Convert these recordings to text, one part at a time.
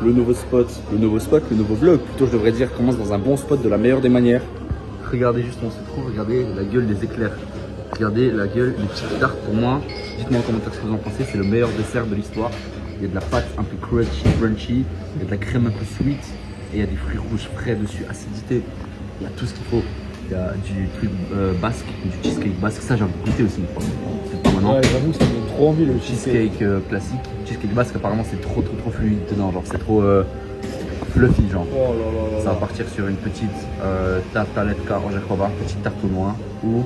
le nouveau spot, le nouveau vlog, plutôt je devrais dire, commence dans un bon spot de la meilleure des manières. Regardez juste où on se trouve, regardez la gueule des éclairs. Regardez la gueule des petites tartes. Pour moi, dites-moi en commentaire ce que vous en pensez, c'est le meilleur dessert de l'histoire. Il y a de la pâte un peu crunchy, il y a de la crème un peu sweet et il y a des fruits rouges frais dessus, acidité. Il y a tout ce qu'il faut. Il y a du truc basque, du cheesecake basque. Ça, j'ai envie de goûter aussi. C'est pas maintenant. Ouais, j'avoue, ça me donne trop envie le cheesecake classique. Cheesecake basque, apparemment, c'est trop fluide dedans. Genre, c'est trop fluffy, genre. Oh là là. Ça va partir sur une petite tartaletka au jacoba, petite tarte au noix. Ou,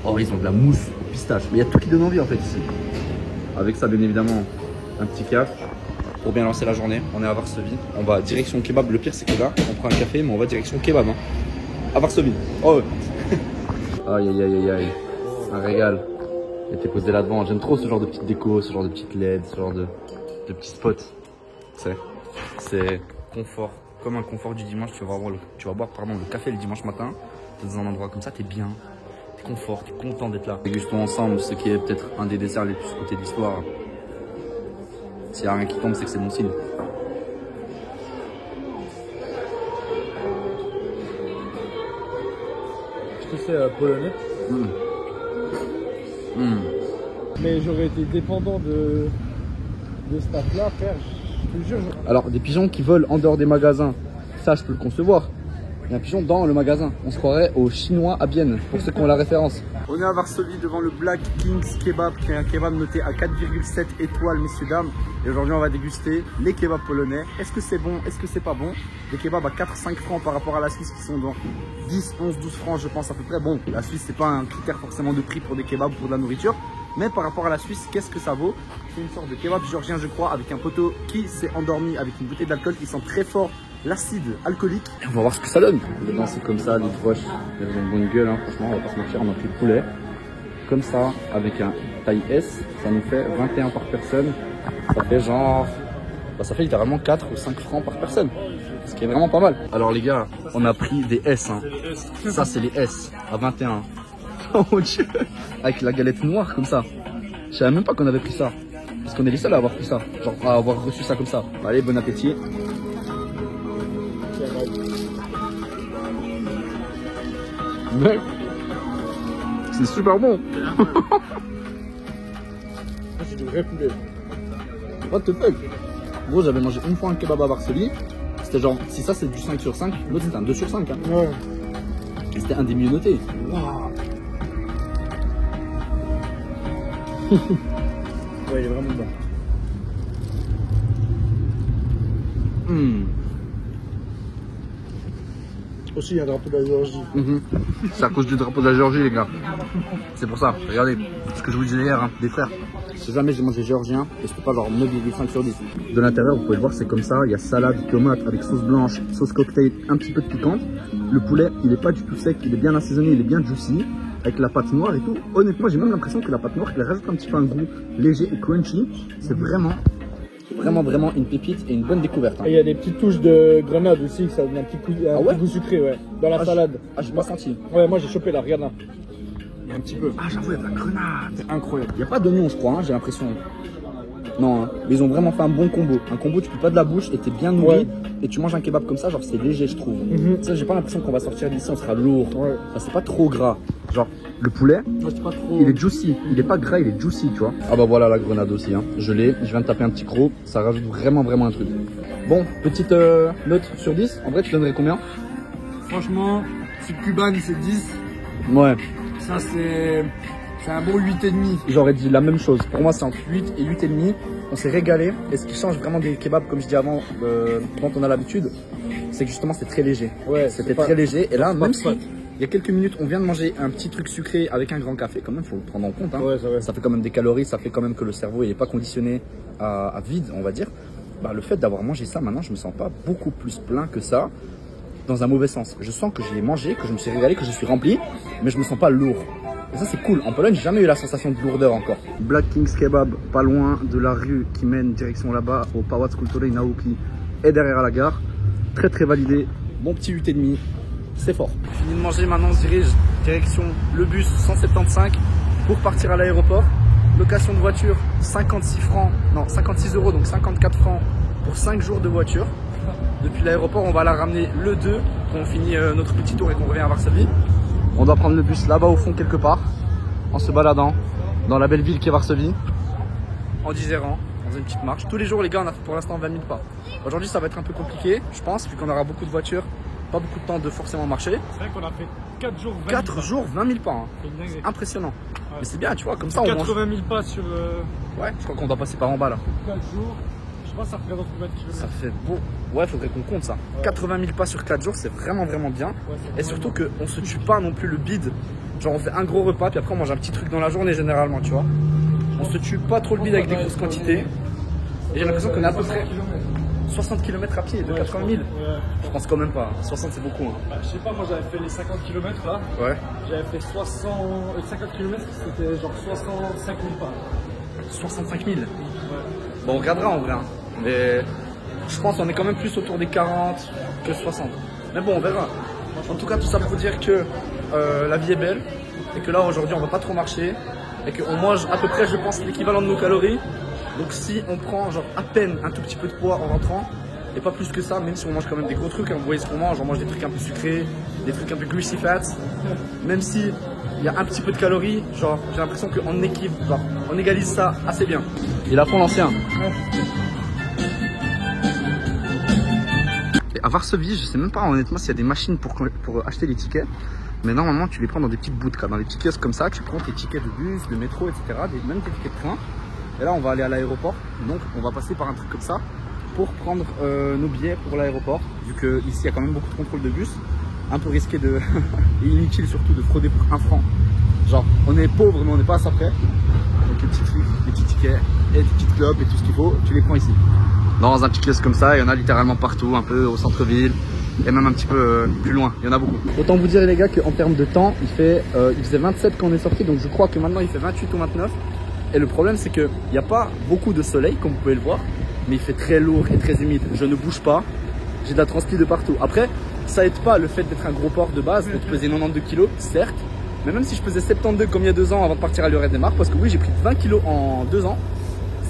oh, ils ont de la mousse au pistache. Mais il y a tout qui donne envie en fait ici. Avec ça, bien évidemment, un petit café. Pour bien lancer la journée, on est à Varsovie. On va direction kebab. Le pire, c'est que là, on prend un café, mais on va direction kebab. Hein. À Varsovie. Oh ouais. Aïe. Un régal. Et t'es posé là devant. J'aime trop ce genre de petites déco, ce genre de petites LED, ce genre de petits spots. C'est confort. Comme un confort du dimanche, tu vas boire le café le dimanche matin. T'es dans un endroit comme ça, t'es bien. T'es confort, t'es content d'être là. Dégustons ensemble ce qui est peut-être un des desserts les plus cotés de l'histoire. S'il n'y a rien qui tombe, c'est que c'est bon signe. Est-ce que c'est polonais? Mais j'aurais été dépendant de ce taf-là, frère, je te jure. Alors, des pigeons qui volent en dehors des magasins, ça je peux le concevoir. Il y a un pigeon dans le magasin. On se croirait au chinois à Bienne, pour ceux qui ont la référence. On est à Varsovie devant le Black Kings Kebab, qui est un kebab noté à 4,7 étoiles, messieurs, dames. Et aujourd'hui, on va déguster les kebabs polonais. Est-ce que c'est bon? Est-ce que c'est pas bon? Des kebabs à 4-5 francs par rapport à la Suisse, qui sont dans 10, 11, 12 francs, je pense, à peu près. Bon, la Suisse, c'est pas un critère forcément de prix pour des kebabs ou pour de la nourriture. Mais par rapport à la Suisse, qu'est-ce que ça vaut? C'est une sorte de kebab géorgien, je crois, avec un poteau qui s'est endormi avec une bouteille d'alcool qui sent très fort l'acide alcoolique. Et on va voir ce que ça donne. Dedans, c'est comme ça, les broches. Elles ont une bonne gueule, hein. Franchement, on va pas se mentir, on a pris le poulet. Comme ça, avec un taille S, ça nous fait 21 par personne. Ça fait genre... ça fait littéralement 4 ou 5 francs par personne. Ce qui est vraiment pas mal. Alors les gars, on a pris des S. Hein. Ça, c'est les S à 21. Oh mon dieu. Avec la galette noire comme ça. Je savais même pas qu'on avait pris ça. Parce qu'on est les seuls à avoir pris ça. Genre à avoir reçu ça comme ça. Allez, bon appétit. Mais c'est super bon. C'est du vrai poulet. What the fuck? Gros, j'avais mangé une fois un kebab à Varsovie. C'était genre, si ça c'est du 5 sur 5, l'autre c'était un 2 sur 5. Hein. Ouais. Et c'était un des mieux notés. Waouh. Ouais, il est vraiment bon. Aussi, il y a un drapeau de la Géorgie. C'est à cause du drapeau de la Géorgie, les gars. C'est pour ça. Regardez, ce que je vous disais hier, hein, des frères. Si jamais j'ai mangé géorgien, et c'était pas genre 9,5 sur 10. De l'intérieur, vous pouvez le voir, c'est comme ça. Il y a salade, tomate avec sauce blanche, sauce cocktail, un petit peu de piquante. Le poulet, il est pas du tout sec, il est bien assaisonné, il est bien juicy. Avec la pâte noire et tout. Honnêtement, j'ai même l'impression que la pâte noire, elle rajoute un petit peu un goût léger et crunchy. C'est vraiment une pépite et une bonne découverte. Hein. Et il y a des petites touches de grenade aussi, que ça donne un petit goût sucré, ouais. Dans la salade. J'ai pas senti. Ouais, moi j'ai chopé là, regarde là. Il y a un petit peu. Ah, j'avoue, il y a de la grenade. C'est incroyable. Il n'y a pas d'oignon, je crois, hein, j'ai l'impression. Non, hein. Mais ils ont vraiment fait un bon combo. Un combo, tu peux pas de la bouche et t'es bien nourri. Ouais. Et tu manges un kebab comme ça, genre c'est léger, je trouve. Ça, j'ai pas l'impression qu'on va sortir d'ici, on sera lourd. Ouais. Enfin, c'est pas trop gras. Genre, le poulet, pas trop... il est juicy. Il est pas gras, il est juicy, tu vois. Ah bah voilà la grenade aussi. Hein. Je viens de taper un petit croc. Ça rajoute vraiment un truc. Bon, petite note sur 10. En vrai, tu donnerais combien? Franchement, si Cuban c'est 10. Ouais. Ça c'est un bon 8,5. J'aurais dit la même chose. Pour moi, c'est entre 8 et 8,5. On s'est régalé. Et ce qui change vraiment des kebabs, comme je dis avant, dont on a l'habitude, c'est que justement, c'est très léger. Ouais, c'était très léger. Et là, même si il y a quelques minutes, on vient de manger un petit truc sucré avec un grand café, quand même, faut le prendre en compte. Hein. Ouais, ça fait quand même des calories, ça fait quand même que le cerveau n'est pas conditionné à vide, on va dire. Bah, le fait d'avoir mangé ça, maintenant, je me sens pas beaucoup plus plein que ça, dans un mauvais sens. Je sens que j'ai mangé, que je me suis régalé, que je suis rempli, mais je me sens pas lourd. Et ça, c'est cool. En Pologne, j'ai jamais eu la sensation de lourdeur encore. Black Kings Kebab, pas loin de la rue qui mène direction là-bas, au Pałac Kultury Nauki, et derrière à la gare. Très validé. Bon petit 8,5. C'est fort. Fini de manger, maintenant on se dirige direction le bus 175 pour partir à l'aéroport. Location de voiture 56 francs, non 56 euros, donc 54 francs pour 5 jours de voiture. Depuis l'aéroport, on va la ramener le 2 quand on finit notre petit tour et qu'on revient à Varsovie. On doit prendre le bus là-bas au fond quelque part, en se baladant dans la belle ville qui est Varsovie, en digérant, dans une petite marche. Tous les jours, les gars, on a fait pour l'instant 20 000 pas. Aujourd'hui, ça va être un peu compliqué, je pense, vu qu'on aura beaucoup de voitures, pas beaucoup de temps de forcément marcher. C'est vrai qu'on a fait 4 jours 20 000 4 pas. jours, 20 000 pas. Hein. C'est impressionnant. Ouais. Mais c'est bien, tu vois, comme ça on 80 000 pas sur Ouais, je crois qu'on doit passer par en bas là. 4 jours. Je sais pas, ça représente combien de kilomètres? Ça fait beau. Ouais, faudrait qu'on compte ça. Ouais. 80 000 pas sur 4 jours, c'est vraiment bien. Ouais, et surtout qu'on se tue pas non plus le bide. Genre on fait un gros repas, puis après on mange un petit truc dans la journée généralement, tu vois. On se tue pas trop le bide avec des grosses quantités. Et j'ai l'impression qu'on est à peu près 60 km à pied de 80 000. Je pense quand même pas. 60 c'est beaucoup. Hein. Bah, je sais pas, moi j'avais fait les 50 km là. Ouais. J'avais fait 50 km, c'était genre 65 000 pas. 65 000. Ouais. Bon, on regardera en vrai. Hein. Mais je pense qu'on est quand même plus autour des 40 que 60. Mais bon, on verra. En tout cas, tout ça pour dire que la vie est belle et que là aujourd'hui on va pas trop marcher et qu'on mange à peu près, je pense, l'équivalent de nos calories. Donc si on prend genre à peine un tout petit peu de poids en rentrant et pas plus que ça, même si on mange quand même des gros trucs, hein, vous voyez ce qu'on mange, on mange des trucs un peu sucrés, des trucs un peu greasy fats, même si il y a un petit peu de calories, genre j'ai l'impression qu'on on égalise ça assez bien. Il a fond l'ancien. Et à Varsovie, je sais même pas honnêtement s'il y a des machines pour acheter les tickets. Mais normalement, tu les prends dans des petites boutiques, dans des petits kiosques comme ça, tu prends tes tickets de bus, de métro, etc. Même tes tickets de train. Et là, on va aller à l'aéroport. Donc, on va passer par un truc comme ça pour prendre nos billets pour l'aéroport. Vu qu'ici, il y a quand même beaucoup de contrôle de bus. Un peu risqué et inutile surtout de frauder pour 1 franc. Genre, on est pauvre, mais on n'est pas à ça près. Donc, les petits trucs, les petits tickets et les petites clopes et tout ce qu'il faut, tu les prends ici. Dans un petit kiosque comme ça, il y en a littéralement partout, un peu au centre-ville. Et même un petit peu plus loin, il y en a beaucoup. Autant vous dire les gars qu'en termes de temps, il faisait 27 quand on est sorti, donc je crois que maintenant il fait 28 ou 29. Et le problème c'est qu'il n'y a pas beaucoup de soleil comme vous pouvez le voir, mais il fait très lourd et très humide. Je ne bouge pas, j'ai de la transpi de partout. Après, ça aide pas le fait d'être un gros porc de base, de peser 92 kg, certes. Mais même si je pesais 72 comme il y a 2 ans avant de partir à l'Urette des Marques, parce que oui j'ai pris 20 kg en 2 ans,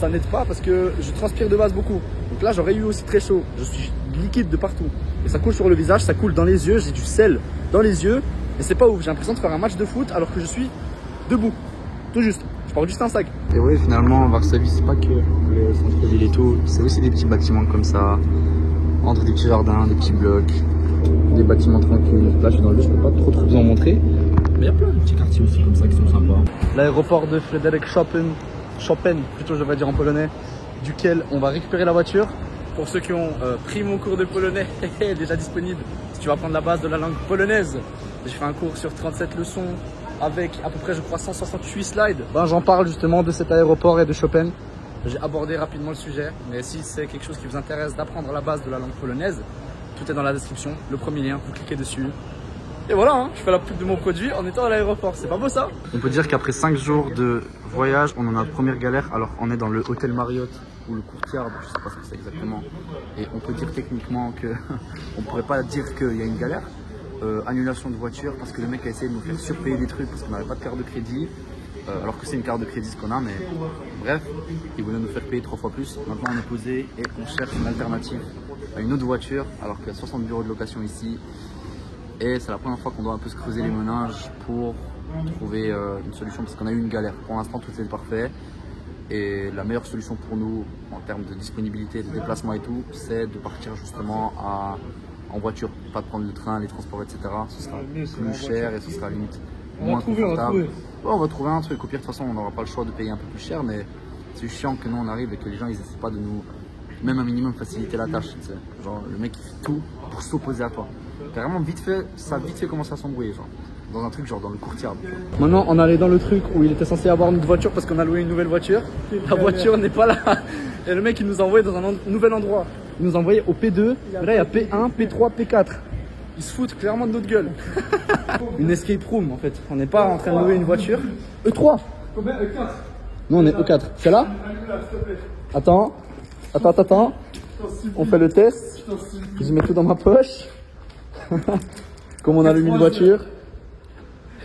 ça n'aide pas parce que je transpire de base beaucoup. Donc là j'aurais eu aussi très chaud, je suis liquide de partout. Et ça coule sur le visage, ça coule dans les yeux, j'ai du sel dans les yeux. Et c'est pas ouf, j'ai l'impression de faire un match de foot alors que je suis debout. Tout juste, je porte juste un sac. Et oui, finalement, Varsovie, c'est pas que le centre-ville et tout. C'est aussi des petits bâtiments comme ça, entre des petits jardins, des petits blocs, des bâtiments tranquilles. Là, je suis dans le bus, je peux pas trop vous en montrer. Mais il y a plein de petits quartiers aussi comme ça qui sont sympas. L'aéroport de Frederikshavn, plutôt je devrais dire en polonais, duquel on va récupérer la voiture. Pour ceux qui ont pris mon cours de polonais, déjà disponible. Si tu vas prendre la base de la langue polonaise, j'ai fait un cours sur 37 leçons avec à peu près, je crois, 168 slides. Ben, j'en parle justement de cet aéroport et de Chopin. J'ai abordé rapidement le sujet, mais si c'est quelque chose qui vous intéresse d'apprendre la base de la langue polonaise, tout est dans la description. Le premier lien, vous cliquez dessus. Et voilà, hein, je fais la pub de mon produit en étant à l'aéroport. C'est pas beau ça? On peut dire qu'après 5 jours de voyage, on en a la première galère. Alors, on est dans le hôtel Marriott ou le courtyard, je sais pas ce que c'est exactement. Et on peut dire techniquement que on pourrait pas dire qu'il y a une galère. Annulation de voiture parce que le mec a essayé de nous faire surpayer des trucs parce qu'on n'avait pas de carte de crédit. Alors que c'est une carte de crédit ce qu'on a, mais bref, il voulait nous faire payer 3 fois plus. Maintenant on est posé et on cherche une alternative à une autre voiture alors qu'il y a 60 bureaux de location ici. Et c'est la première fois qu'on doit un peu se creuser les méninges pour trouver une solution parce qu'on a eu une galère. Pour l'instant tout est parfait. Et la meilleure solution pour nous en termes de disponibilité, de déplacement et tout, c'est de partir justement en voiture, pas de prendre le train, les transports, etc. Ce sera plus cher et ce sera limite moins confortable. Ouais, on va trouver un truc. Au pire, de toute façon, on n'aura pas le choix de payer un peu plus cher, mais c'est chiant que nous on arrive et que les gens ils essaient pas de nous, même un minimum, faciliter la tâche. Tu sais. Genre le mec il fait tout pour s'opposer à toi. Carrément vite fait, ça a vite fait commencer à s'embrouiller, genre. Dans un truc genre dans le courtier. Maintenant on allait dans le truc où il était censé avoir notre voiture parce qu'on a loué une nouvelle voiture. La voiture n'est pas là. Et le mec il nous a envoyé dans un nouvel endroit. Il nous a envoyé au P2. Et là il y a P1, P3, P4. Ils se foutent clairement de notre gueule. Une escape room en fait. On n'est pas en train de louer une voiture. E3. Combien? E4. Non on est E4. C'est là? Attends. On fait le test. Je mets tout dans ma poche. Comme on allume une voiture.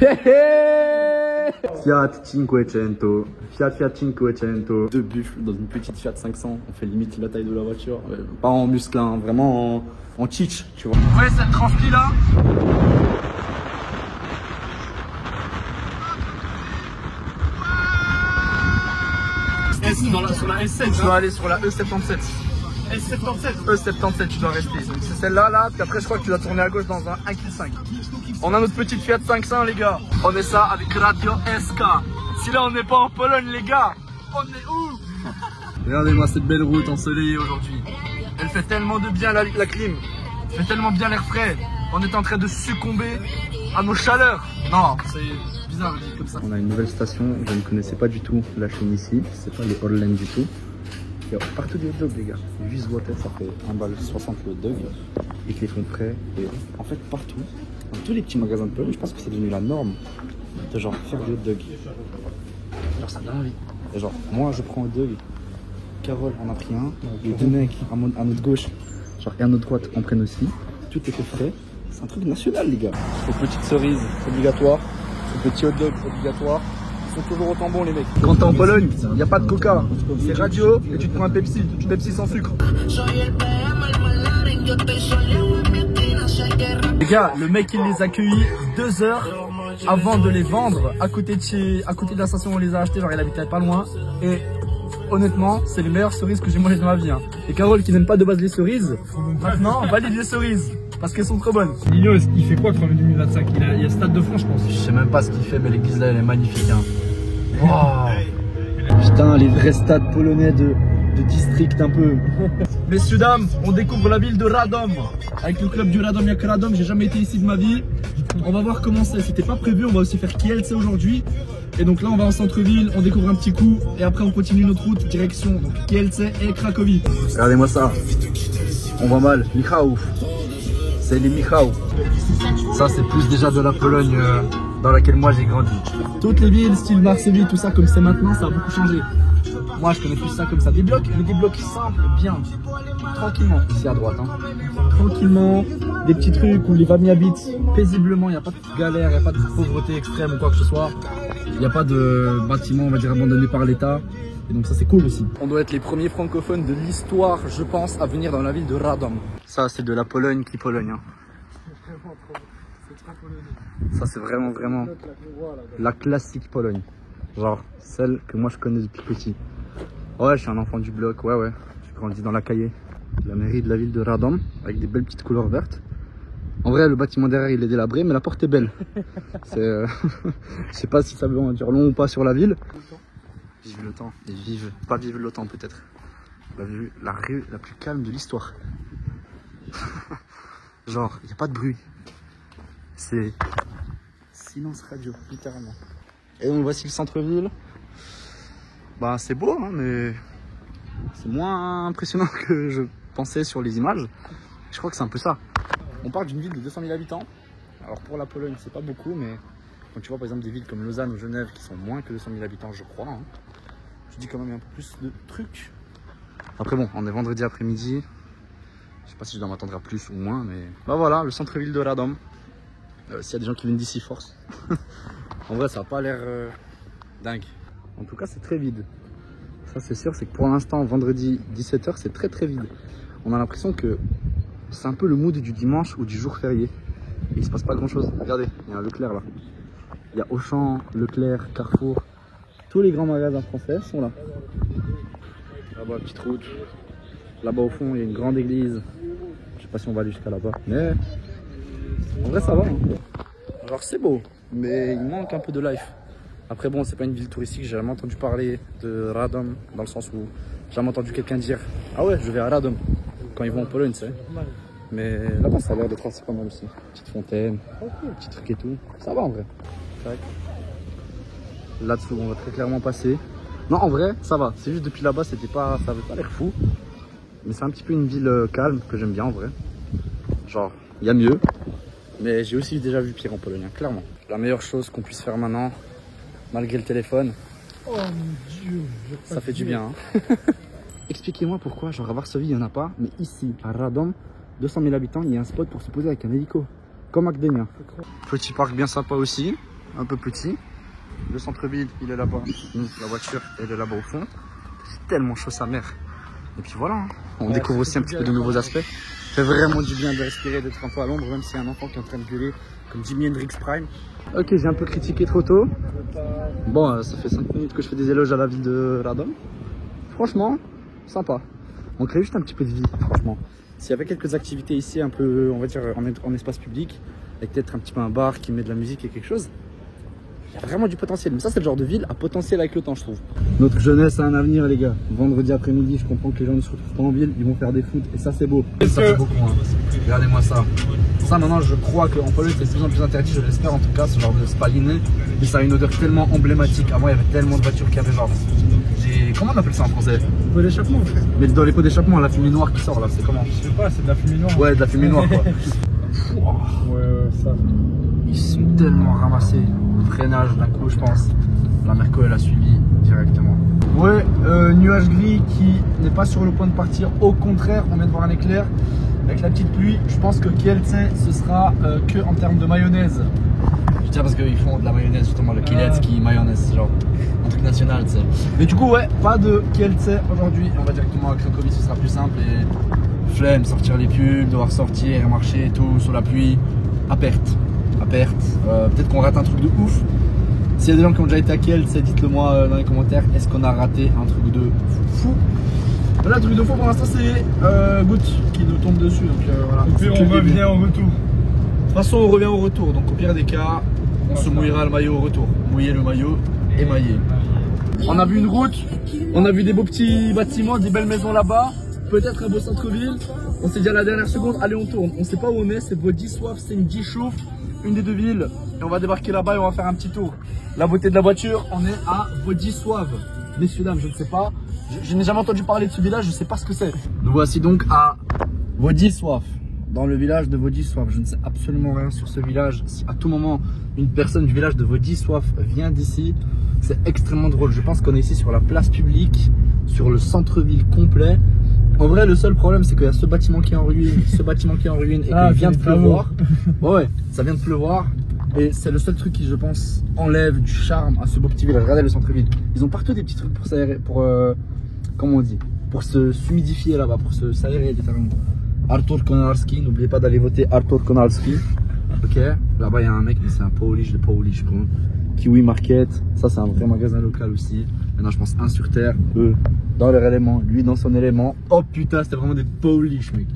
Hé hé! Fiat 500. Fiat 500. Deux buffles dans une petite Fiat 500. On fait limite la taille de la voiture. Pas en musclin, hein, vraiment en cheech, tu vois. Ouais, cette tranquille là. Sur la S7, je dois aller sur la E77. E77, tu dois rester. Donc c'est celle-là, là. Puis après, je crois que tu dois tourner à gauche dans un 1,5 kg. On a notre petite Fiat 500, les gars. On est ça avec Radio SK. Si là, on n'est pas en Pologne, les gars, on est où? Regardez-moi cette belle route ensoleillée aujourd'hui. Elle fait tellement de bien la clim. Elle fait tellement bien l'air frais. On est en train de succomber à nos chaleurs. Non, c'est bizarre dit comme ça. On a une nouvelle station, je ne connaissais pas du tout la chaîne ici. C'est pas les Orlen du tout. Il y a partout des hot dogs, les gars. 8 water, ça fait 1,60 € le hot dog. Ils te les font frais. Et en fait, partout, dans tous les petits magasins de Pologne, je pense que c'est devenu la norme de genre faire du hot dog. Genre, ça donne envie. Et genre, moi, je prends un hot dog. Carole en a pris un. Les deux mecs à notre gauche, genre, et à notre droite, en prennent aussi. Tout est fait frais. C'est un truc national, les gars. Les petites cerises, obligatoire. Les petits hot dogs, obligatoire. Ils sont toujours autant bons, les mecs. Quand t'es en Pologne, il n'y a pas de coca. C'est radio et tu te prends un Pepsi. Pepsi sans sucre. Les gars, le mec il les a accueillis 2 heures avant de les vendre à côté de la station où on les a achetés. Genre il habitait pas loin. Et honnêtement, c'est les meilleures cerises que j'ai mangées dans ma vie. Hein. Et Carole qui n'aime pas de base les cerises, maintenant valide les cerises. Parce qu'elles sont trop bonnes. Nino, il fait quoi en 2025? Il y a Stade de France, je pense. Je sais même pas ce qu'il fait, mais l'église là elle est magnifique. Hein. Wow. Putain, les vrais stades polonais de district un peu. Messieurs, dames, on découvre la ville de Radom. Avec le club du Radomia Radom, j'ai jamais été ici de ma vie. On va voir comment c'est. C'était pas prévu, on va aussi faire Kielce aujourd'hui. Et donc là, on va en centre-ville, on découvre un petit coup. Et après, on continue notre route direction donc Kielce et Cracovie. Regardez-moi ça. On va mal. Michał. C'est les Michał. Ça, c'est plus déjà de la Pologne dans laquelle moi j'ai grandi. Toutes les villes, style Varsovie, tout ça, comme c'est maintenant, ça a beaucoup changé. Moi, je connais plus ça comme ça. Des blocs, mais des blocs simples, bien. Tranquillement, ici à droite. Hein. Tranquillement, des petits trucs où les familles habitent paisiblement. Il n'y a pas de galère, il n'y a pas de pauvreté extrême ou quoi que ce soit. Il n'y a pas de bâtiment, on va dire, abandonné par l'État. Et donc ça, c'est cool aussi. On doit être les premiers francophones de l'histoire, je pense, à venir dans la ville de Radom. Ça, c'est de la Pologne qui Pologne. Hein. Ça, c'est vraiment la classique Pologne. Genre, celle que moi, je connais depuis petit. Ouais, je suis un enfant du bloc, ouais. J'ai grandi dans la Caillée, la mairie de la ville de Radom, avec des belles petites couleurs vertes. En vrai, le bâtiment derrière, il est délabré, mais la porte est belle. C'est, je sais pas si ça veut en dire long ou pas sur la ville. Vive le temps, et pas vive le temps peut-être. La rue la plus calme de l'histoire. Genre, il n'y a pas de bruit. C'est silence radio, littéralement. Et donc voici le centre-ville. Bah c'est beau, hein, mais c'est moins impressionnant que je pensais sur les images. Je crois que c'est un peu ça. On part d'une ville de 200 000 habitants. Alors pour la Pologne, c'est pas beaucoup, mais quand tu vois par exemple des villes comme Lausanne ou Genève qui sont moins que 200 000 habitants, je crois, hein, je dis quand même un peu plus de trucs. Après bon, on est vendredi après-midi. Je sais pas si je dois m'attendre à plus ou moins, mais bah voilà, le centre-ville de Radom. S'il y a des gens qui viennent d'ici, force. En vrai, ça n'a pas l'air dingue. En tout cas, c'est très vide. Ça, c'est sûr, c'est que pour l'instant, vendredi 17 h, c'est très vide. On a l'impression que c'est un peu le mood du dimanche ou du jour férié. Et il se passe pas grand-chose. Regardez, il y a un Leclerc là. Il y a Auchan, Leclerc, Carrefour. Tous les grands magasins français sont là. Là-bas, petite route. Là-bas, au fond, il y a une grande église. Je sais pas si on va aller jusqu'à là-bas, mais en vrai, ça va. Hein. Alors, c'est beau, mais il manque un peu de life. Après, bon, c'est pas une ville touristique. J'ai jamais entendu parler de Radom, dans le sens où j'ai jamais entendu quelqu'un dire « Ah ouais, je vais à Radom » quand ils vont en Pologne, tu sais. Mais là-bas, ça a l'air d'être assez pas mal aussi. Petite fontaine, petit truc et tout. Ça va en vrai. Là-dessous, on va très clairement passer. Non, en vrai, ça va. C'est juste depuis là-bas, ça avait pas l'air fou. Mais c'est un petit peu une ville calme que j'aime bien en vrai. Genre, il y a mieux. Mais j'ai aussi déjà vu pire en Pologne, hein, clairement. La meilleure chose qu'on puisse faire maintenant, malgré le téléphone. Oh mon Dieu, ça fait du bien. Hein. Expliquez-moi pourquoi, genre à Varsovie, il n'y en a pas. Mais ici, à Radom, 200 000 habitants, il y a un spot pour se poser avec un hélico. Comme à Gdynia. Petit parc bien sympa aussi. Un peu petit. Le centre-ville, il est là-bas. Nous, la voiture, elle est là-bas au fond. C'est tellement chaud sa mère. Et puis voilà, hein. On découvre aussi un petit peu de nouveaux aspects. Ça fait vraiment du bien de respirer, d'être un peu à l'ombre, même s'il y a un enfant qui est en train de gueuler comme Jimi Hendrix Prime. Ok, j'ai un peu critiqué trop tôt. Bon, ça fait 5 minutes que je fais des éloges à la ville de Radom. Franchement, sympa. On crée juste un petit peu de vie, franchement. S'il y avait quelques activités ici, un peu, on va dire, en espace public, avec peut-être un petit peu un bar qui met de la musique et quelque chose, il y a vraiment du potentiel. Mais ça, c'est le genre de ville à potentiel avec le temps, je trouve. Notre jeunesse a un avenir, les gars. Vendredi après-midi, je comprends que les gens ne se retrouvent pas en ville, ils vont faire des foot et ça, c'est beau. Ça fait beaucoup, hein. Regardez-moi ça. Ça, maintenant, je crois qu'en Pologne, c'est de plus en plus interdit, je l'espère en tout cas, ce genre de spaliné. Mais ça a une odeur tellement emblématique. Avant, il y avait tellement de voitures qui avaient genre. Comment on appelle ça en français? Pot d'échappement, frère. Mais dans les pots d'échappement, la fumée noire qui sort là, c'est comment? Je sais pas, c'est de la fumée noire. Ouais, de la fumée noire quoi. Ouais, ça. Ils sont tellement ramassés. Freinage d'un coup, je pense. La Merco, elle a suivi directement. Ouais, nuage gris qui n'est pas sur le point de partir. Au contraire, on vient de voir un éclair. Avec la petite pluie, je pense que Kielce, ce sera que en termes de mayonnaise. Je tiens parce qu'ils font de la mayonnaise, justement, le Kielecki mayonnaise, c'est genre un truc national, tu sais. Mais du coup, ouais, pas de Kielce aujourd'hui. On va directement à Cracovie, ce sera plus simple. Et flemme, sortir les pulls, devoir sortir, marcher et tout, sous la pluie, à perte. À perte. Peut-être qu'on rate un truc de ouf. S'il y a des gens qui ont déjà été à Kielce, dites-le moi dans les commentaires. Est-ce qu'on a raté un truc de fou? Là, le truc de fou pour l'instant, c'est Goutte qui nous tombe dessus. Donc voilà. Et puis on revient au retour. De toute façon, on revient au retour. Donc au pire des cas, on se mouillera le maillot au retour. Mouiller le maillot, émaillé. On a vu une route, on a vu des beaux petits bâtiments, des belles maisons là-bas. Peut-être un beau centre-ville. On s'est dit à la dernière seconde, allez, on tourne. On sait pas où on est, c'est Władysław, c'est une Dziszów, une des deux villes. Et on va débarquer là-bas et on va faire un petit tour. La beauté de la voiture, on est à Władysław. Messieurs, dames, je ne sais pas. Je n'ai jamais entendu parler de ce village, je ne sais pas ce que c'est. Nous voici donc à Władysław, dans le village de Władysław. Je ne sais absolument rien sur ce village. Si à tout moment une personne du village de Władysław vient d'ici, c'est extrêmement drôle. Je pense qu'on est ici sur la place publique, sur le centre-ville complet. En vrai, le seul problème, c'est qu'il y a ce bâtiment qui est en ruine, ce bâtiment qui est en ruine et qu'il vient de pleuvoir. Ouais, ça vient de pleuvoir. Et c'est le seul truc qui, je pense, enlève du charme à ce beau petit village. Regardez le centre-ville. Ils ont partout des petits trucs pour s'aérer, comment on dit, pour se humidifier là-bas, pour s'aérer littéralement. Artur Konarski, n'oubliez pas d'aller voter Artur Konarski. Ok, là-bas il y a un mec, mais c'est un Polish de Polish, quoi. Kiwi Market, ça c'est un vrai magasin local aussi. Maintenant je pense un sur terre, eux dans leur élément, lui dans son élément. Oh putain, c'était vraiment des Polish, mec.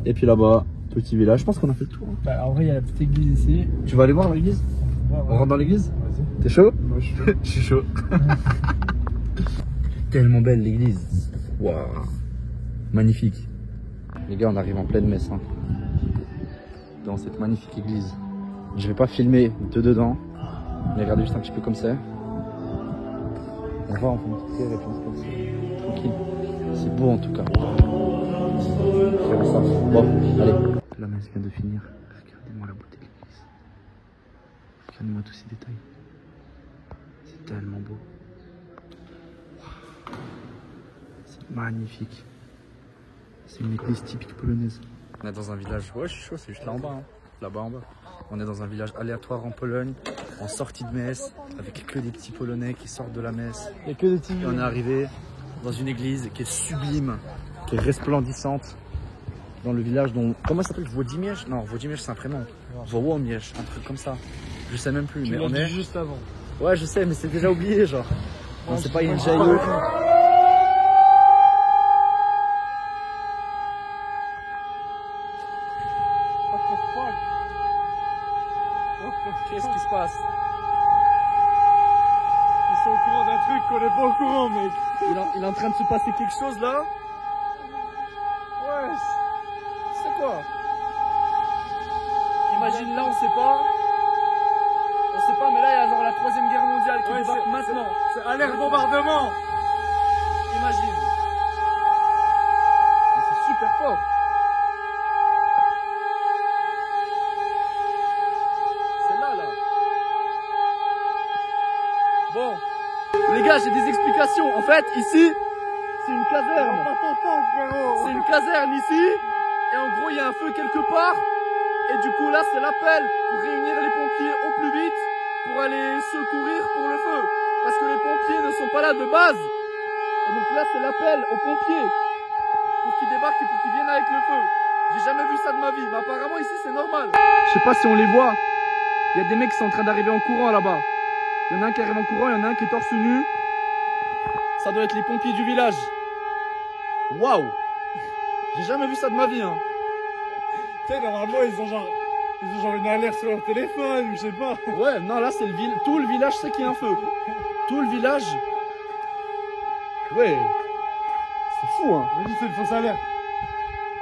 Et puis là-bas, petit village, je pense qu'on a fait le tour. Hein. Bah, en vrai, il y a la petite église ici. Tu vas aller voir l'église? Ouais. On rentre dans l'église? Vas-y. T'es chaud? Moi, je suis chaud. Je suis chaud. Tellement belle l'église. Waouh. Magnifique. Les gars, on arrive en pleine messe. Hein. Dans cette magnifique église. Je vais pas filmer de dedans. Mais regardez juste un petit peu comme c'est. On va en faire une petite prière et puis on se passe. Tranquille. C'est beau en tout cas. Regardez ça. Bon, allez. La messe vient de finir. Regardez-moi la beauté de l'église. Regardez-moi tous ces détails. C'est tellement beau. C'est magnifique. C'est une église typique polonaise. On est dans un village, ouais je suis chaud, c'est juste là en bas, hein. Là-bas en bas. On est dans un village aléatoire en Pologne, en sortie de messe, avec que des petits Polonais qui sortent de la messe. Il n'y a que des petits. Et on est arrivé dans une église qui est sublime, qui est resplendissante, dans le village dont... Comment ça s'appelle? Włodzimierz? Non, Włodzimierz c'est un prénom. Wołomierz, un truc comme ça. Je sais même plus, Tu mais on dit est... juste avant. Ouais je sais, mais c'est déjà oublié genre. Non, c'est pas une jaille. Qu'est-ce qui se passe? Ils sont au courant d'un truc qu'on n'est pas au courant, mec. Il est en train de se passer quelque chose là? Ouais. C'est quoi? Imagine là, on sait pas. On sait pas, mais là il y a genre la 3ème guerre mondiale qui débarque maintenant. C'est alerte bombardement. Imagine. Mais c'est super fort. C'est là. Bon. Les gars, j'ai des explications. En fait, ici, c'est une caserne. C'est une caserne ici. Et en gros, il y a un feu quelque part. Et du coup, là, c'est l'appel pour réunir les pompiers au plus vite pour aller secourir pour le feu. Parce que les pompiers ne sont pas là de base. Et donc là, c'est l'appel aux pompiers pour qu'ils débarquent et pour qu'ils viennent avec le feu. J'ai jamais vu ça de ma vie, mais apparemment ici c'est normal. Je sais pas si on les voit. Il y a des mecs qui sont en train d'arriver en courant là-bas. Il y en a un qui arrive en courant, il y en a un qui est torse nu. Ça doit être les pompiers du village. Waouh! J'ai jamais vu ça de ma vie, hein. Tu sais, normalement, ils ont genre une alerte sur leur téléphone, ou je sais pas. Ouais, non, là, c'est tout le village sait qu'il y a un feu. Tout le village. Ouais. C'est fou, hein. Mais c'est une fausse alerte.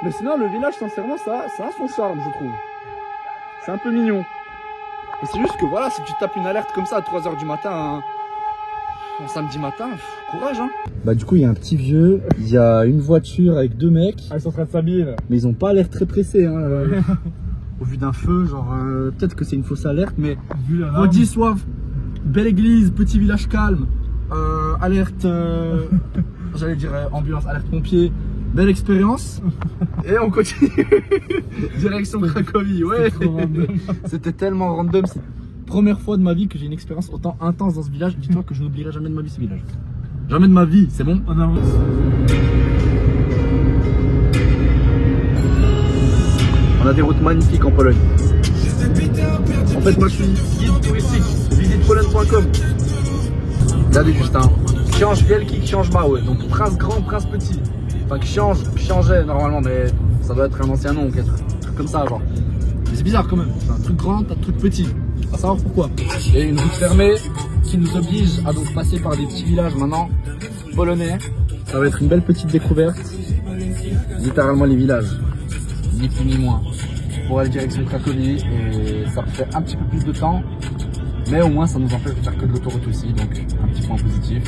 Mais sinon, le village, sincèrement, ça a son charme, je trouve. C'est un peu mignon. Mais c'est juste que voilà, si tu tapes une alerte comme ça à 3 h du matin, hein, un samedi matin, courage, hein. Bah du coup il y a un petit vieux, il y a une voiture avec 2 mecs. Ah, ils sont en train de s'habiller là. Mais ils ont pas l'air très pressés, hein. Au vu d'un feu, genre peut-être que c'est une fausse alerte, mais Rodi soif, belle église, petit village calme, alerte, j'allais dire ambulance, alerte pompier, belle expérience. Et on continue. Direction Cracovie, ouais. C'était tellement random. C'est la première fois de ma vie que j'ai une expérience autant intense dans ce village. Dis-toi que je n'oublierai jamais de ma vie ce village. Jamais de ma vie, c'est bon? On avance. On a des routes magnifiques en Pologne. En fait, moi je suis guide touristique, visitepologne.com. Regardez juste un Książ Wielki, Książ Mały, donc prince grand, prince petit. Enfin, changeait normalement, mais ça doit être un ancien nom, quelque truc comme ça, genre. Mais c'est bizarre quand même. T'as un truc grand, t'as un truc petit. On va savoir pourquoi. Et une route fermée qui nous oblige à donc passer par des petits villages maintenant polonais. Ça va être une belle petite découverte. Littéralement les villages, ni plus ni moins. Pour aller direction Cracovie et ça fait un petit peu plus de temps. Mais au moins ça nous empêche de faire que de l'autoroute aussi, donc un petit point positif.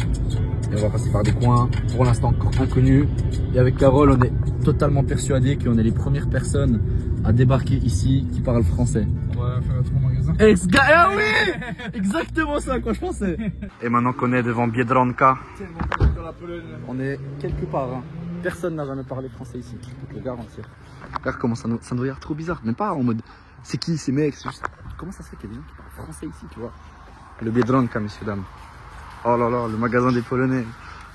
Et on va passer par des coins, pour l'instant encore inconnus. Et avec Carole, on est totalement persuadé qu'on est les premières personnes à débarquer ici qui parlent français. On va faire un tour au magasin. Ah oui, exactement ça à quoi je pensais. Et maintenant qu'on est devant Biedronka, on est quelque part. Hein. Personne n'a jamais parlé français ici, je peux te le garantir. Regarde comment ça nous regarde trop bizarre, même pas en mode c'est qui ces mecs, c'est juste comment ça se fait qu'il y a des gens qui parlent français ici, tu vois. Le Biedronka, messieurs dames. Oh là là, le magasin des Polonais,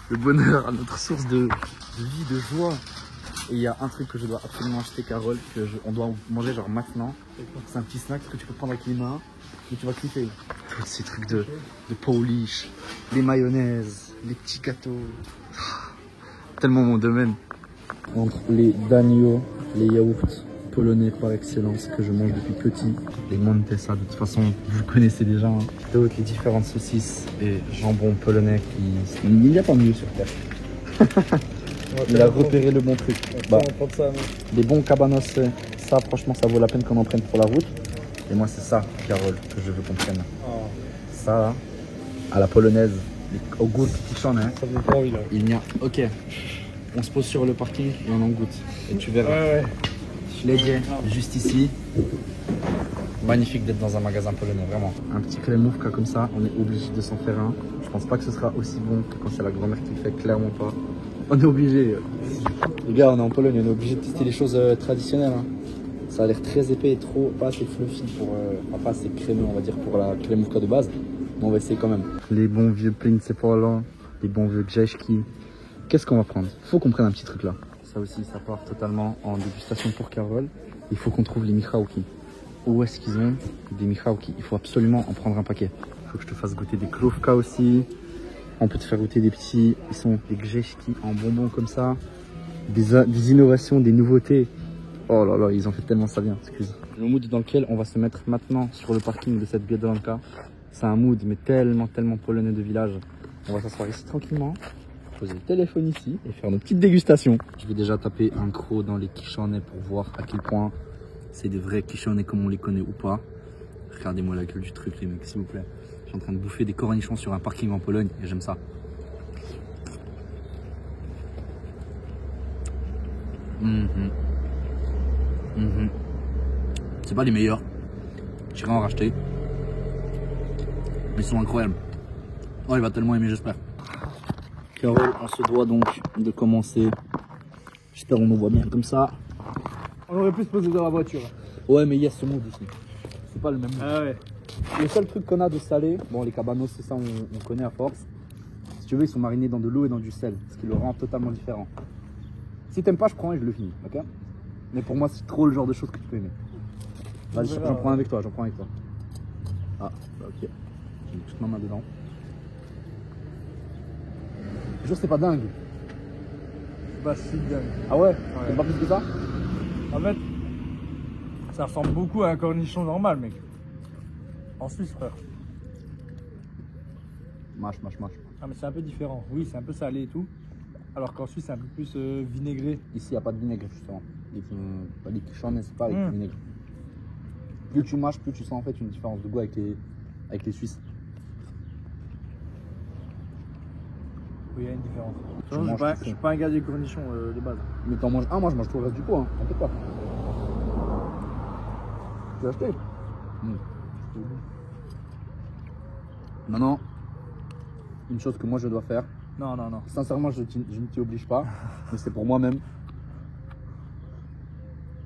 le bonheur, notre source de vie, de joie. Et il y a un truc que je dois absolument acheter, Carole, on doit manger genre maintenant. C'est un petit snack que tu peux prendre avec les mains, mais tu vas kiffer. Tous ces trucs de Polish, les mayonnaises, les petits gâteaux. Tellement mon domaine. Entre les danio, les yaourts polonais par excellence que je mange depuis petit, les Montesa, de toute façon vous connaissez déjà, hein. Toutes les différentes saucisses et jambons polonais qui... Il n'y a pas mieux sur terre. Il a repéré le bon truc. Bah, les bons cabanos, ça franchement ça vaut la peine qu'on en prenne pour la route. Et moi c'est ça, Carole, que je veux qu'on prenne. Oh. Ça, à la polonaise, au goût qui change, hein. Ça me fait envie là. Il n'y a... Ok, on se pose sur le parking et on en goûte. Et tu verras. Ouais. Je l'ai dit, juste ici. Magnifique d'être dans un magasin polonais, vraiment. Un petit kremówka comme ça, on est obligé de s'en faire un. Je pense pas que ce sera aussi bon que quand c'est la grand-mère qui le fait, clairement pas. On est obligé. Les gars, on est en Pologne, on est obligé de tester les choses traditionnelles. Hein. Ça a l'air très épais et trop, pas assez fluffy pour, pas assez crémeux, on va dire, pour la kremówka de base. Mais on va essayer quand même. Les bons vieux Plince Polo, les bons vieux Grzeszki. Qu'est-ce qu'on va prendre? Faut qu'on prenne un petit truc là. Ça aussi, ça part totalement en dégustation pour Carole. Il faut qu'on trouve les Michałki. Où est-ce qu'ils ont des Michałki? Il faut absolument en prendre un paquet. Il faut que je te fasse goûter des krówka aussi. On peut te faire goûter des petits, ils sont des Grzeszki en bonbons comme ça. Des innovations, des nouveautés. Oh là là, ils ont fait tellement ça bien, excuse. Le mood dans lequel on va se mettre maintenant sur le parking de cette Biedronka. C'est un mood mais tellement polonais de village. On va s'asseoir ici tranquillement, poser le téléphone ici et faire nos petites dégustations. Je vais déjà taper un croc dans les kiszone pour voir à quel point c'est des vrais kiszone comme on les connaît ou pas. Regardez-moi la gueule du truc les mecs, s'il vous plaît. Je suis en train de bouffer des cornichons sur un parking en Pologne et j'aime ça. C'est pas les meilleurs. J'irai en racheter. Mais ils sont incroyables. Oh, il va tellement aimer, j'espère. Carole, on se doit donc de commencer. J'espère qu'on nous voit bien comme ça. On aurait pu se poser dans la voiture. Ouais, mais il y a ce mood ici. C'est pas le même mood. Ah ouais. Le seul truc qu'on a de salé, bon les cabanos c'est ça on connaît à force. Si tu veux ils sont marinés dans de l'eau et dans du sel, ce qui le rend totalement différent. Si t'aimes pas je prends et je le finis, ok? Mais pour moi c'est trop le genre de choses que tu peux aimer. Vas-y j'en prends un avec toi, Ah bah ok, j'ai mis toute ma main dedans. Je jure c'est pas dingue. Bah si dingue. Ah ouais? T'aimes pas plus que ça? En fait, ça ressemble beaucoup à un cornichon normal, mec. En Suisse, frère. Mâche. Ah, mais c'est un peu différent. Oui, c'est un peu salé et tout. Alors qu'en Suisse, c'est un peu plus vinaigré. Ici, il n'y a pas de vinaigre, justement. Les quichonnes, c'est pas avec du vinaigre. Plus tu mâches, plus tu sens en fait une différence de goût avec les Suisses. Oui, il y a une différence. Je suis pas un gars des cornichons de base. Mais t'en manges un, moi je mange tout le reste du pot, hein. T'inquiète pas. Tu l'as acheté? Maintenant, une chose que moi je dois faire. Non. Sincèrement, je ne t'y oblige pas, mais c'est pour moi-même.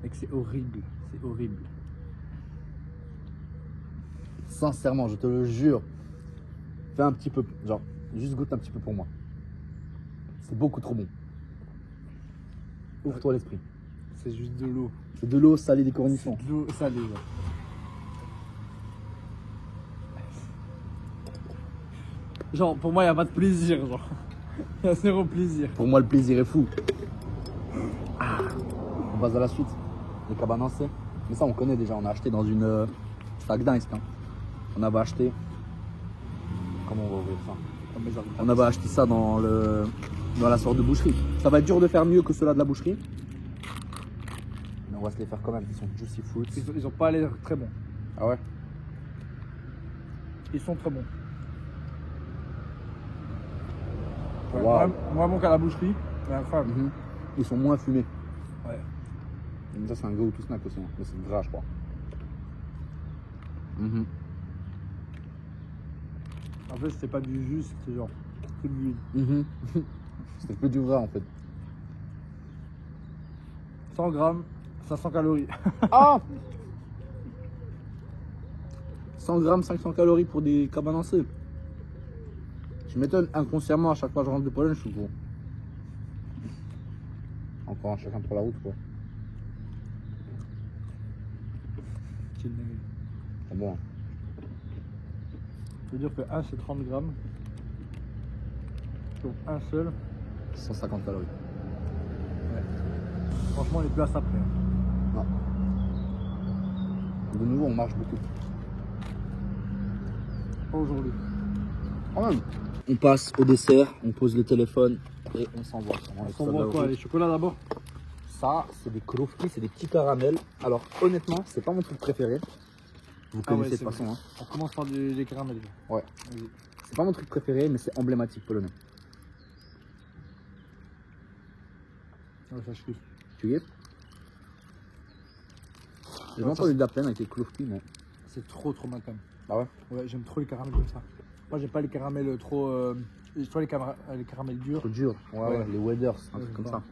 Mec, c'est horrible. C'est horrible. Sincèrement, je te le jure. Fais un petit peu, genre, juste goûte un petit peu pour moi. C'est beaucoup trop bon. Ouvre-toi l'esprit. C'est juste de l'eau. C'est de l'eau salée des cornichons. De l'eau salée, ouais. Genre, pour moi, il n'y a pas de plaisir, genre. Il y a zéro plaisir. Pour moi, le plaisir est fou. On passe à la suite. Les cabanancés. Mais ça, on connaît déjà. On a acheté dans une... C'est à Gdańsk. Hein. On avait acheté... Comment on va ouvrir ça? On avait acheté ça dans la sorte de boucherie. Ça va être dur de faire mieux que ceux-là de la boucherie. Mais on va se les faire quand même. Ils sont juicy fruits. Ils ont pas l'air très bons. Ah ouais? Ils sont très bons. Ouais, Wow. moins bon qu'à la boucherie, mais incroyable. Ils sont moins fumés. Ouais. Et ça, c'est un go to snack aussi. Hein. Mais c'est gras, je crois. En fait, c'était pas du jus, c'était genre que de l'huile. C'était que du gras en fait. 100 grammes, 500 calories. Ah 100 grammes, 500 calories pour des cabanancés. Je m'étonne inconsciemment à chaque fois que je rentre de Pologne, je suis gros. Encore un chacun pour la route quoi. C'est dingue. C'est bon. Hein. Je veux dire que 1 c'est 30 grammes. Donc un seul. 150 calories. Ouais. Franchement, on est plus à ça près. Non. De nouveau, on marche beaucoup. Pas aujourd'hui. Quand même. On passe au dessert, on pose le téléphone et on s'envoie. On s'envoie quoi? Les chocolats d'abord? Ça, c'est des krofki, c'est des petits caramels. Alors, honnêtement, c'est pas mon truc préféré. Vous connaissez de toute façon. Hein. On commence par des caramels. Ouais. C'est pas mon truc préféré, mais c'est emblématique polonais. Ouais, ça je kiffe. Tu kiffes? J'ai jamais entendu de la peine avec les krofki, mais. C'est trop mal quand même. Ah ouais? Ouais, j'aime trop les caramels comme ça. Moi, j'aime pas les caramels trop. Je vois les caramels durs. Trop dur. Ouais, les Weders, un truc comme ça.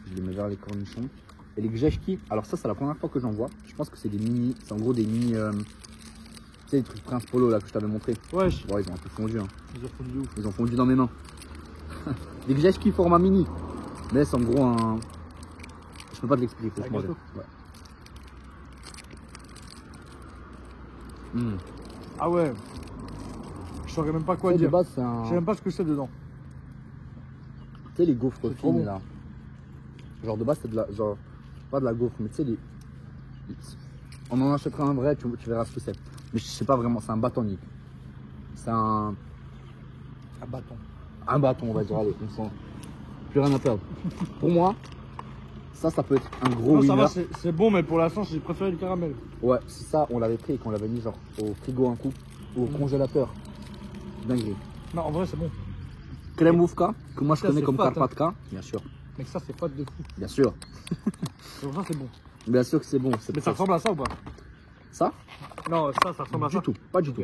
Je les mets vers les cornichons. Et les grzeszki, alors ça, c'est la première fois que j'en vois. Je pense que c'est des mini. C'est en gros des mini. Tu sais, les trucs Prince Polo là que je t'avais montré. Ouais, ils ont un peu fondu. Hein. Ils ont fondu ouf. Ils ont fondu dans mes mains. Des grzeszki format mini. Mais c'est en gros un. Je peux pas te l'expliquer, faut se manger. Ouais. Ah ouais. Je saurais même pas quoi de dire. base, c'est un... Je sais même pas ce que c'est dedans. Tu sais, les gaufres fines bon. là. Genre de base, c'est de la. Genre, pas de la gaufre, mais tu sais, les. On en achètera un vrai, tu verras ce que c'est. Mais je sais pas vraiment, c'est un bâtonnier. C'est un. Un bâton. Un bâton, on va dire, allez, on sent. Plus rien à perdre. Pour moi, ça peut être un gros non, ça winner. va, c'est bon, mais pour l'instant, j'ai préféré le caramel. Ouais, si ça, on l'avait pris et qu'on l'avait mis genre au frigo un coup, ou au congélateur. Dinguerie. Non, en vrai, c'est bon. Kremówka, que moi je Ça, connais c'est comme fat, Karpatka, bien sûr. Mais ça, c'est fat de fou. Bien sûr. Donc ça, c'est bon. Bien sûr que c'est bon. Mais ça ressemble à ça ou pas? Ça? Non, ça ressemble à ça. Du tout, pas du tout.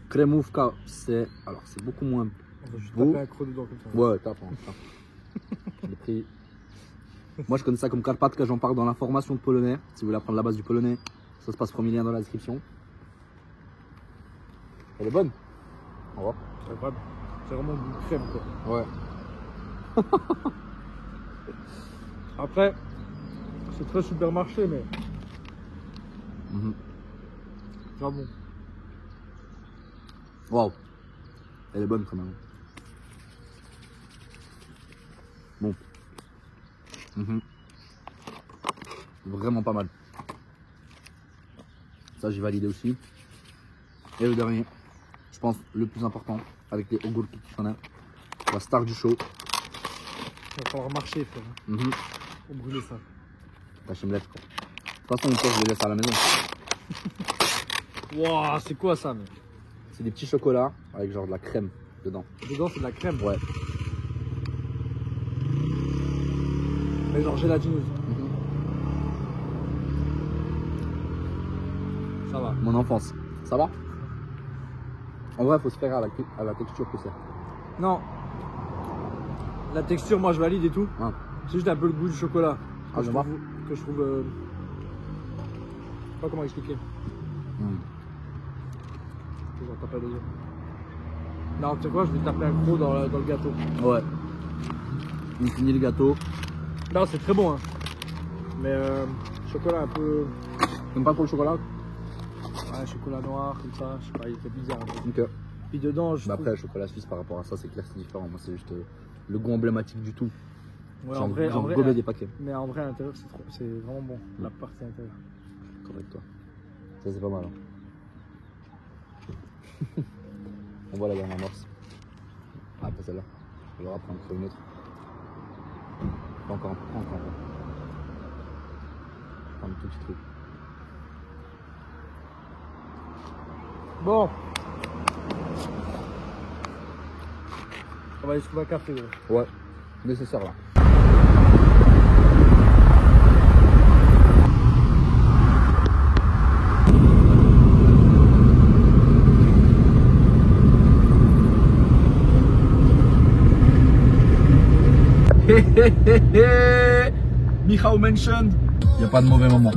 Kremówka, c'est. Alors, c'est beaucoup moins. On va juste beau. taper un creux dedans comme ça. Ouais, tape. Le prix. Moi, je connais ça comme Karpatka, j'en parle dans la formation de polonais. Si vous voulez apprendre la base du polonais, ça se passe premier lien dans la description. Elle est bonne. On va. C'est vraiment du crème quoi. Ouais. Après, c'est très supermarché, mais c'est pas bon. Waouh. Elle est bonne quand même. Bon. Vraiment pas mal. Ça, j'ai validé aussi. Et le dernier, je pense le plus important, avec les ogurki qui sont là, la star du show. Il va falloir marcher, frère. Pour brûler ça. La chimlette, quoi. De toute façon, une fois, je les laisse à la maison. Waouh, c'est quoi ça, mec? C'est des petits chocolats avec genre de la crème dedans. Dedans, c'est de la crème. Ouais. Mais genre gélatineuse. Ça va. Mon enfance. Ça va? En vrai, il faut se faire à la texture que c'est. Non. La texture, moi, je valide et tout. Ah. C'est juste un peu le goût du chocolat. Ah, je vois. Que je trouve. Je sais pas comment expliquer. J'en tape pas des yeux. Non, tu sais quoi, je vais taper un gros dans le gâteau. Ouais. On finit le gâteau. Non, c'est très bon, hein. Mais chocolat un peu. T'aimes pas trop le chocolat? Ouais, chocolat noir, comme ça, je sais pas, il fait bizarre. Ok. Puis dedans, je. Bah après, le chocolat suisse par rapport à ça, c'est clair, c'est différent. Moi, c'est juste le goût emblématique du tout. Ouais, Genre, en vrai, gober des paquets. Mais en vrai, à l'intérieur, c'est vraiment bon. La partie intérieure. D'accord avec toi. Ça, c'est pas mal. Hein. On voit la dernière amorce. Ah, pas celle-là. Je vais après encore une autre. Pas encore un peu. Pas encore un peu. Un tout petit truc. Bon. On va aller se trouver un café. Là. Ouais, nécessaire là. Michał mentioned, il n'y a pas de mauvais moment.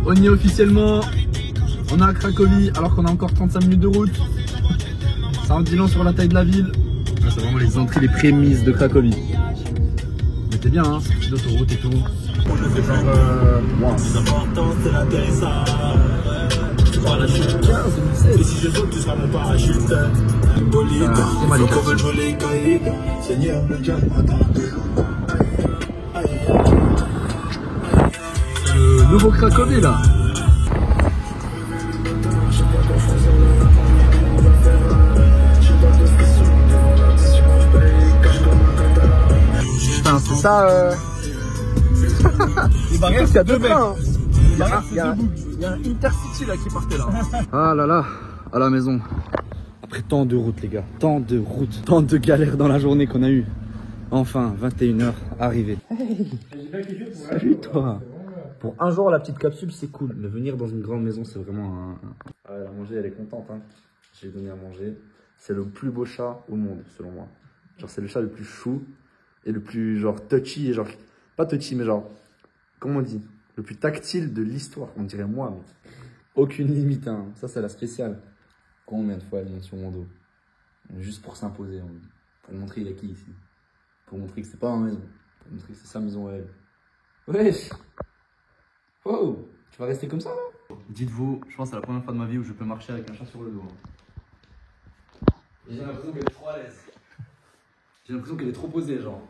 On y est officiellement, on est à Cracovie alors qu'on a encore 35 minutes de route. Ça en dit long sur la taille de la ville. C'est vraiment les entrées, les prémices de Cracovie. Mais t'es bien, hein, c'est petite autoroute et tout. C'est genre wow. Le plus important c'est l'atterrissage. Tu prends la chute 15, 2016. Et si je saute, tu seras mon parachute. Bolide, faut qu'on veut jouer les caïds. Seigneur, le diable attend. Le nouveau Cracovie là. Putain, c'est ça il y a deux trains. Il y a un Intercity là qui partait là. Ah là là, à la maison. Après tant de routes les gars, tant de routes, tant de galères dans la journée qu'on a eu. Enfin, 21h arrivé. Salut toi. Pour un jour la petite capsule c'est cool, mais venir dans une grande maison c'est vraiment un... Ah, elle a mangé, elle est contente hein. J'ai donné à manger. C'est le plus beau chat au monde selon moi. Genre c'est le chat le plus chou et le plus genre touchy et genre... Pas touchy mais genre... Comment on dit? Le plus tactile de l'histoire, on dirait moi, mais aucune limite, hein. Ça c'est la spéciale. Combien de fois elle monte sur mon dos? Juste pour s'imposer, pour montrer il est qui ici. Pour montrer que c'est pas ma maison. Pour montrer que c'est sa maison à elle. Wesh! Wow! Tu vas rester comme ça là? Dites-vous, je pense que c'est la première fois de ma vie où je peux marcher avec un chat sur le dos. Et j'ai l'impression qu'elle est trop à l'aise. J'ai l'impression qu'elle est trop posée, genre.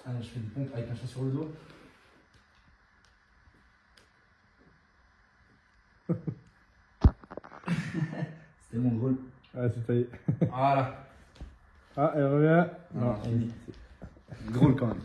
Ah, je fais des pompes avec un chat sur le dos. C'est tellement drôle. Ouais, c'est ça y est. Voilà. Ah, elle revient. Non, fini. Drôle quand même.